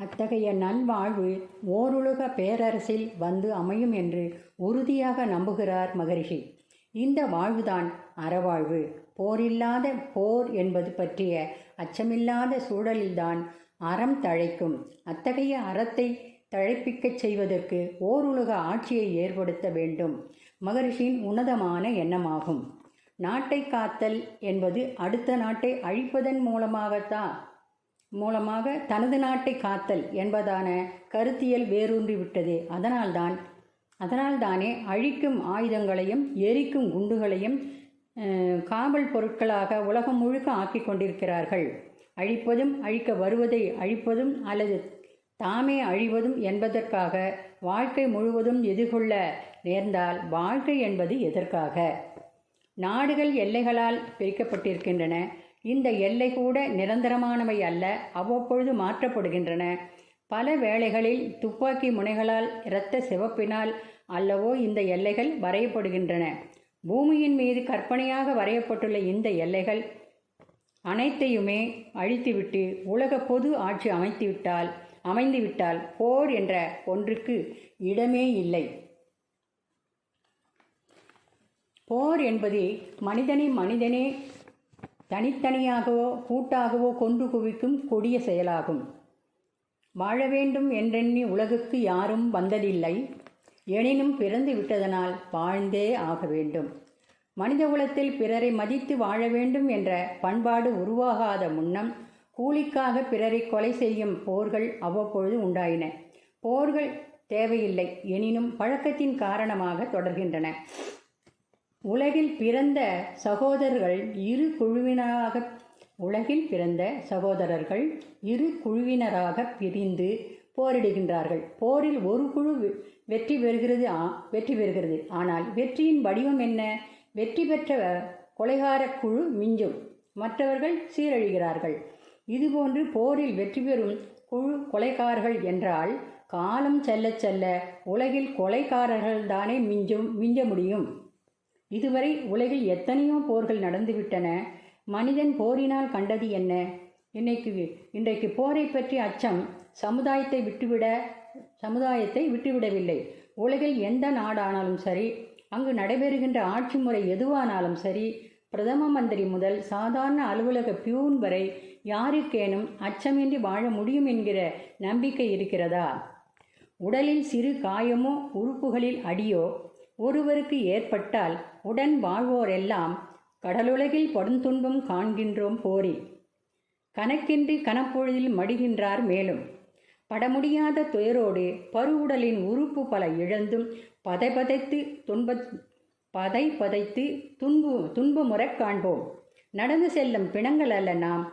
அத்தகைய நல்வாழ்வு ஓருலக பேரரசில் வந்து அமையும் என்று உறுதியாக நம்புகிறார் மகரிஷி. இந்த வாழ்வுதான் அறவாழ்வு. போரில்லாத போர் என்பது பற்றிய அச்சமில்லாத சூழலில்தான் அறம் தழைக்கும். அத்தகைய அறத்தை தழைப்பிக்கச் செய்வதற்கு ஓருலக ஆட்சியை ஏற்படுத்த வேண்டும் மகரிஷியின் உன்னதமான எண்ணமாகும். நாட்டை காத்தல் என்பது அடுத்த நாட்டை அழிப்பதன் மூலமாக தனது நாட்டை காத்தல் என்பதான கருத்தியல் வேரூன்றிவிட்டது. அதனால்தானே அழிக்கும் ஆயுதங்களையும் எரிக்கும் குண்டுகளையும் காவல் பொருட்களாக உலகம் முழுக்க ஆக்கிக் கொண்டிருக்கிறார்கள். அழிப்பதும் அழிக்க வருவதை அழிப்பதும் அல்லது தாமே அழிவதும் என்பதற்காக வாழ்க்கை முழுவதும் எதிர்கொள்ள நேர்ந்தால் வாழ்க்கை என்பது எதற்காக? நாடுகள் எல்லைகளால் பிரிக்கப்பட்டிருக்கின்றன. இந்த எல்லை கூட நிரந்தரமானவை அல்ல, அவ்வப்பொழுது மாற்றப்படுகின்றன. பல வேளைகளில் துப்பாக்கி முனைகளால் இரத்த சிவப்பினால் அல்லவோ இந்த எல்லைகள் வரையப்படுகின்றன. பூமியின் மீது கற்பனையாக வரையப்பட்டுள்ள இந்த எல்லைகள் அனைத்தையுமே அழித்துவிட்டு உலக பொது ஆட்சி அமைந்துவிட்டால் போர் என்ற ஒன்றுக்கு இடமே இல்லை. போர் என்பது மனிதனே தனித்தனியாகவோ கூட்டாகவோ கொன்று குவிக்கும் கொடிய செயலாகும். வாழ வேண்டும் என்றெண்ணி உலகுக்கு யாரும் வந்ததில்லை. எனினும் பிறந்து விட்டதனால் வாழ்ந்தே ஆக வேண்டும். மனித குலத்தில் பிறரை மதித்து வாழ வேண்டும் என்ற பண்பாடு உருவாகாத முன்னம் கூலிக்காக பிறரை கொலை செய்யும் போர்கள் அவ்வப்பொழுது உண்டாயின. போர்கள் தேவையில்லை, எனினும் பழக்கத்தின் காரணமாக தொடர்கின்றன. உலகில் பிறந்த சகோதரர்கள் இரு குழுவினராக பிரிந்து போரிடுகின்றார்கள். போரில் ஒரு குழு வெற்றி பெறுகிறது. ஆனால் வெற்றியின் வடிவம் என்ன? வெற்றி பெற்ற கொலைகார குழு மிஞ்சும், மற்றவர்கள் சீரழிகிறார்கள். இதுபோன்று போரில் வெற்றி பெறும் குழு கொலைகாரர்கள் என்றால் காலம் செல்ல செல்ல உலகில் கொலைகாரர்கள் தானே மிஞ்ச முடியும். இதுவரை உலகில் எத்தனையோ போர்கள் நடந்துவிட்டன. மனிதன் போரினால் கண்டது என்ன? இன்றைக்கு போரை பற்றி அச்சம் சமுதாயத்தை விட்டுவிடவில்லை. உலகில் எந்த நாடானாலும் சரி, அங்கு நடைபெறுகின்ற ஆட்சி முறை எதுவானாலும் சரி, பிரதம மந்திரி முதல் சாதாரண அலுவலக பியூன் வரை யாருக்கேனும் அச்சமின்றி வாழ முடியும் என்கிற நம்பிக்கை இருக்கிறதா? உடலில் சிறு காயமோ உறுப்புகளில் அடியோ ஒருவருக்கு ஏற்பட்டால் உடன் வாழ்வோரெல்லாம் கடலுலகில் படுந்துன்பம் காண்கின்றோம் போரில். கணக்கின்றி கனப்பொழுதில் மடிகின்றார். மேலும் படமுடியாத துயரோடு பருவுடலின் உறுப்பு பல இழந்தும் பதைத்து துன்பமுறக் காண்போம். நடந்து செல்லும் பிணங்கள் அல்ல நாம்.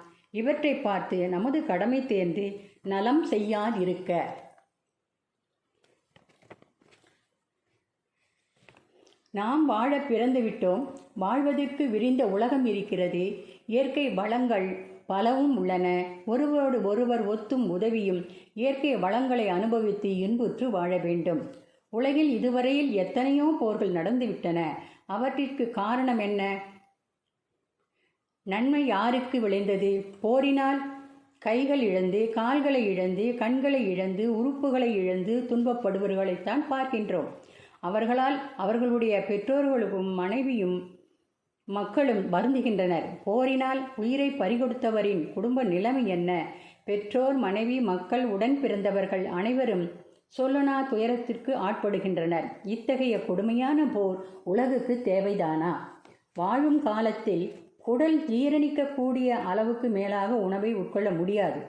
இவற்றை பார்த்து நமது கடமை தேர்ந்து நலம் செய்யாதிருக்க. நாம் வாழ பிறந்து விட்டோம். வாழ்வதற்கு விரிந்த உலகம் இருக்கிறது. இயற்கை வளங்கள் பலவும் உள்ளன. ஒருவரோடு ஒருவர் ஒத்தும் உதவியும் இயற்கை வளங்களை அனுபவித்து இன்புற்று வாழ வேண்டும். உலகில் இதுவரையில் எத்தனையோ போர்கள் நடந்துவிட்டன. அவற்றிற்கு காரணம் என்ன? நன்மை யாருக்கு விளைந்தது? போரினால் கைகள் இழந்து, கால்களை இழந்து, கண்களை இழந்து, உறுப்புகளை இழந்து துன்பப்படுபவர்களைத்தான் பார்க்கின்றோம். அவர்களால் அவர்களுடைய பெற்றோர்களும் மனைவியும் மக்களும் வருந்துகின்றனர். போரினால் உயிரை பறிகொடுத்தவரின் குடும்ப நிலைமை என்ன? பெற்றோர், மனைவி, மக்கள், உடன் பிறந்தவர்கள் அனைவரும் சொல்லனா துயரத்திற்கு ஆட்படுகின்றனர். இத்தகைய கொடுமையான போர் உலகுக்கு தேவைதானா? வாழும் காலத்தில் உடல் ஜீரணிக்கக்கூடிய அளவுக்கு மேலாக உணவை உட்கொள்ள முடியாது.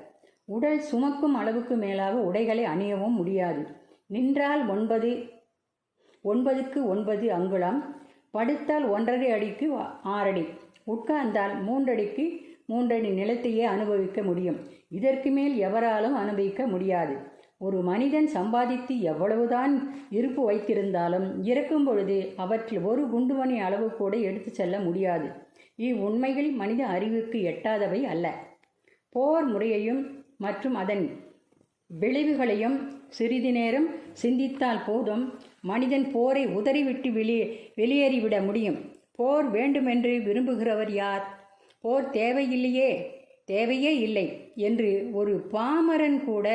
உடல் சுமக்கும் அளவுக்கு மேலாக உடைகளை அணியவும் முடியாது. நின்றால் 9க்கு 9 அங்குலம், படுத்தால் 1.5 அடிக்கு 6 அடி, உட்கார்ந்தால் 3 அடிக்கு 3 அடி நிலத்தையே அனுபவிக்க முடியும். இதற்கு மேல் எவராலும் அனுபவிக்க முடியாது. ஒரு மனிதன் சம்பாதித்து எவ்வளவுதான் இருப்பு வைத்திருந்தாலும் இறக்கும் பொழுது அவற்றில் ஒரு குண்டுமணி அளவு கூட எடுத்து செல்ல முடியாது. இவ்வுண்மைகள் மனித அறிவுக்கு எட்டாதவை அல்ல. போர் முறையையும் மற்றும் அதன் விளைவுகளையும் சிறிது நேரம் சிந்தித்தால் போதும், மனிதன் போரை உதறிவிட்டு வெளியேறிவிட முடியும். போர் வேண்டுமென்று விரும்புகிறவர் யார்? போர் தேவையே இல்லை என்று ஒரு பாமரன் கூட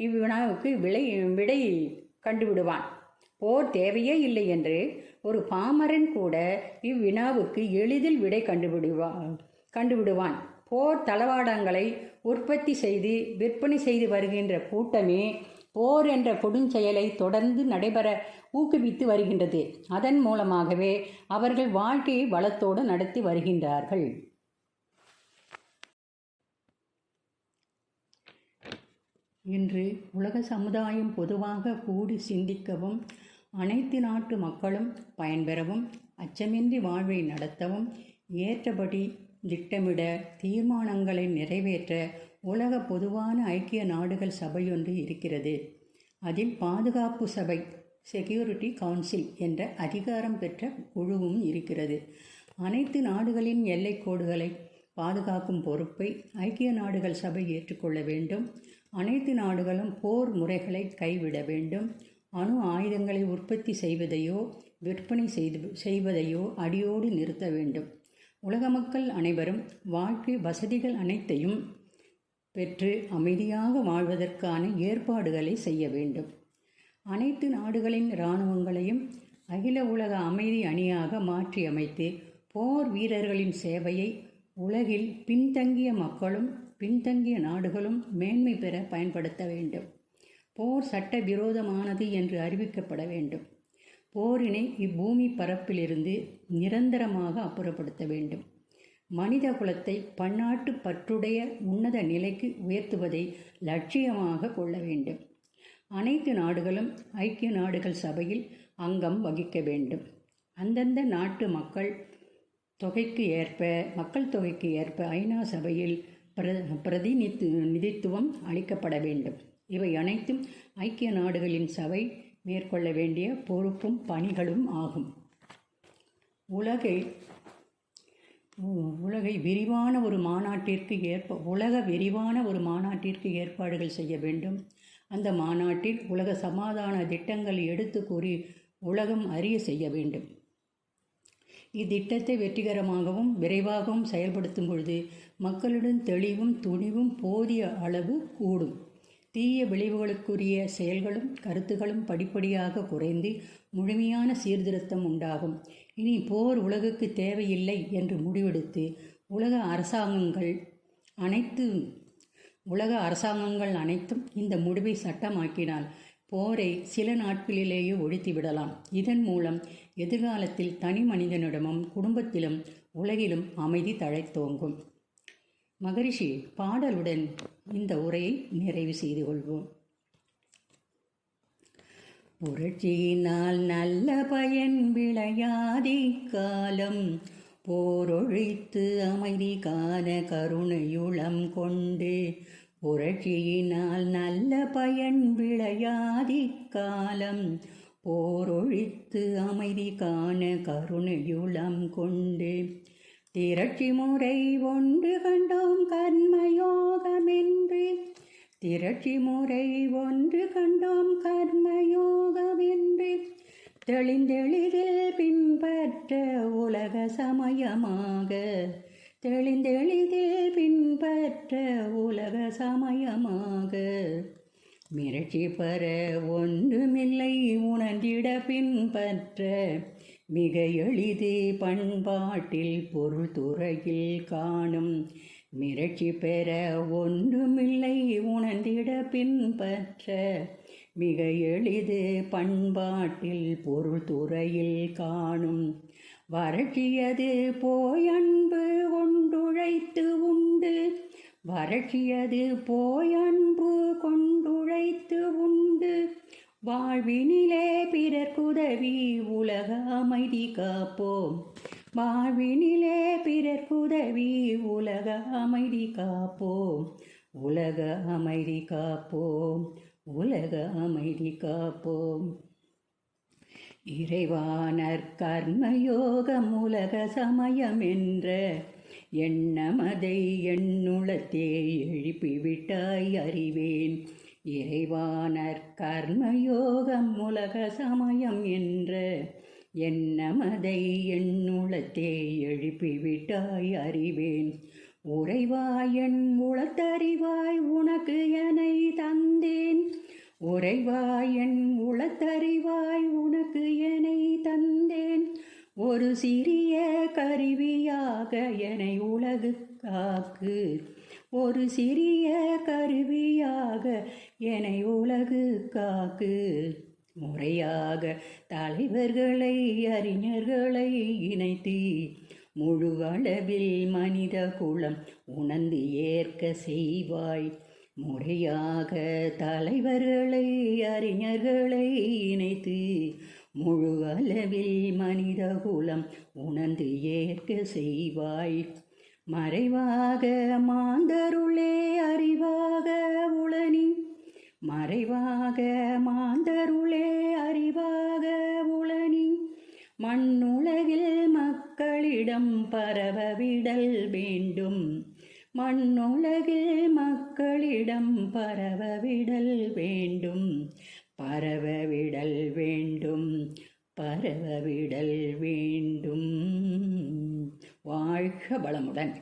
இவ்வினாவுக்கு விடை கண்டுவிடுவான். போர் தேவையே இல்லை என்று ஒரு பாமரன் கூட இவ்வினாவுக்கு எளிதில் விடை கண்டுவிடுவான். போர் தளவாடங்களை உற்பத்தி செய்து விற்பனை செய்து வருகின்ற கூட்டமே போர் என்ற கொடுஞ்செயலை தொடர்ந்து நடைபெற ஊக்குவித்து வருகின்றது. அதன் மூலமாகவே அவர்கள் வாழ்க்கையை வளத்தோடு நடத்தி வருகின்றார்கள். இன்று உலக சமுதாயம் பொதுவாக கூடி சிந்திக்கவும், அனைத்து நாட்டு மக்களும் பயன்பெறவும், அச்சமின்றி வாழ்வை நடத்தவும், ஏற்றபடி திட்டமிட, தீர்மானங்களை நிறைவேற்ற உலக பொதுவான ஐக்கிய நாடுகள் சபையொன்று இருக்கிறது. அதில் பாதுகாப்பு சபை செக்யூரிட்டி கவுன்சில் என்ற அதிகாரம் பெற்ற குழுவும் இருக்கிறது. அனைத்து நாடுகளின் எல்லைக்கோடுகளை பாதுகாக்கும் பொறுப்பை ஐக்கிய நாடுகள் சபை ஏற்றுக்கொள்ள வேண்டும். அனைத்து நாடுகளும் போர் முறைகளை கைவிட வேண்டும். அணு ஆயுதங்களை உற்பத்தி செய்வதையோ விற்பனை செய்வதையோ அடியோடு நிறுத்த வேண்டும். உலக மக்கள் அனைவரும் வாழ்க்கை வசதிகள் அனைத்தையும் பெற்று அமைதியாக வாழ்வதற்கான ஏற்பாடுகளை செய்ய வேண்டும். அனைத்து நாடுகளின் இராணுவங்களையும் அகில உலக அமைதி அணியாக மாற்றியமைத்து போர் வீரர்களின் சேவையை உலகில் பின்தங்கிய மக்களும் பின்தங்கிய நாடுகளும் மேன்மை பெற பயன்படுத்த வேண்டும். போர் சட்ட விரோதமானது என்று அறிவிக்கப்பட வேண்டும். போரினை இப்பூமி பரப்பிலிருந்து நிரந்தரமாக அப்புறப்படுத்த வேண்டும். மனித குலத்தை பன்னாட்டு பற்றுடைய உன்னத நிலைக்கு உயர்த்துவதை லட்சியமாக கொள்ள வேண்டும். அனைத்து நாடுகளும் ஐக்கிய நாடுகள் சபையில் அங்கம் வகிக்க வேண்டும். அந்தந்த நாட்டு மக்கள் தொகைக்கு ஏற்ப ஐநா சபையில் பிரதிநிதித்துவம் அளிக்கப்பட வேண்டும். இவை அனைத்தும் ஐக்கிய நாடுகளின் சபை மேற்கொள்ள வேண்டிய பொறுப்பும் பணிகளும் ஆகும். உலக விரிவான ஒரு மாநாட்டிற்கு ஏற்பாடுகள் செய்ய வேண்டும். அந்த மாநாட்டில் உலக சமாதான திட்டங்கள் எடுத்து கூறி உலகம் அறிய செய்ய வேண்டும். இத்திட்டத்தை வெற்றிகரமாகவும் விரைவாகவும் செயல்படுத்தும் பொழுது மக்களுடன் தெளிவும் துணிவும் போதிய அளவு கூடும். தீய விளைவுகளுக்குரிய செயல்களும் கருத்துகளும் படிப்படியாக குறைந்து முழுமையான சீர்திருத்தம் உண்டாகும். இனி போர் உலகுக்கு தேவையில்லை என்று முடிவெடுத்து உலக அரசாங்கங்கள் அனைத்தும் இந்த முடிவை சட்டமாக்கினால் போரை சில நாட்களிலேயே ஒழித்துவிடலாம். இதன் மூலம் எதிர்காலத்தில் தனி மனிதனிடமும் குடும்பத்திலும் உலகிலும் அமைதி தழைத்தோங்கும். மகரிஷி பாடலுடன் இந்த உரையை நிறைவு செய்து கொள்வோம். புரட்சியினால் நல்ல பயன் விளையாதி காலம் போரொழித்து அமைதி காண கருணையுளம் கொண்டு. புரட்சியினால் நல்ல பயன் விளையாதி காலம் போரொழித்து அமைதி காண கருணையுளம் கொண்டு. திரட்சி முறை ஒன்று கண்டோம் கர்மயோகமென்று. திரட்சி முறை ஒன்று கண்டோம் கர்மயோகமென்று. தெளிந்தெளிதில் பின்பற்ற உலக சமயமாக. தெளிந்தெளிதில் பின்பற்ற உலக சமயமாக. மிரட்சி பெற ஒன்றுமில்லை உணர்ந்திட பின்பற்ற. மிக எளிது பண்பாட்டில் பொருள் துறையில் காணும். மிரட்சி பெற ஒன்றுமில்லை உணர்ந்திட பின்பற்ற. மிக எளிது பண்பாட்டில் பொருள் துறையில் காணும். வறட்சியது போய் அன்பு கொண்டுழைத்து உண்டு. வறட்சியது போய் அன்பு கொண்டுழைத்து உண்டு. வாழ்வினிலே பிறர்க்குதவி உலக அமைதி காப்போம். வாழ்வினிலே பிறர்க்குதவி உலக அமைதி காப்போம். உலக அமைதி காப்போம். உலக அமைதி காப்போம். இறைவானர் கர்மயோகம் உலக சமயம் என்ற எண்ணமதை எண்ணுளத்தே எழுப்பிவிட்டாய் அறிவேன். இறைவானர் கர்மயோகம் உலக சமயம் என்ற எண்ணமதை எண்ணுளத்தே எழுப்பிவிட்டாய் அறிவேன். உறைவாய் என் உளத்தறிவாய் உனக்கு எனை தந்தேன். உறைவாய் என் உளத்தறிவாய் உனக்கு எனை தந்தேன். ஒரு சிறிய கருவியாக எனை உலகு காக்கு. ஒரு சிறிய கருவியாக எனை உலகு காக்கு. முறையாக தலைவர்களை அறிஞர்களை இணைத்து முழு அளவில் மனித குலம் உணர்ந்து ஏற்க செய்வாய். முறையாக தலைவர்களை அறிஞர்களை இணைத்து முழு அளவில் மனித குலம் உணர்ந்து ஏற்க செய்வாய். மறைவாக மாந்தருளே அறிவாக உளனி. மறைவாக மாந்தருளே அறிவாக உளனி. மண்ணுலகில் மக்களிடம் பரவவிடல் வேண்டும். மண்ணுலகில் மக்களிடம் பரவவிடல் வேண்டும். பரவவிடல் வேண்டும். பரவவிடல் வேண்டும். வாழ்க வளமுடன்.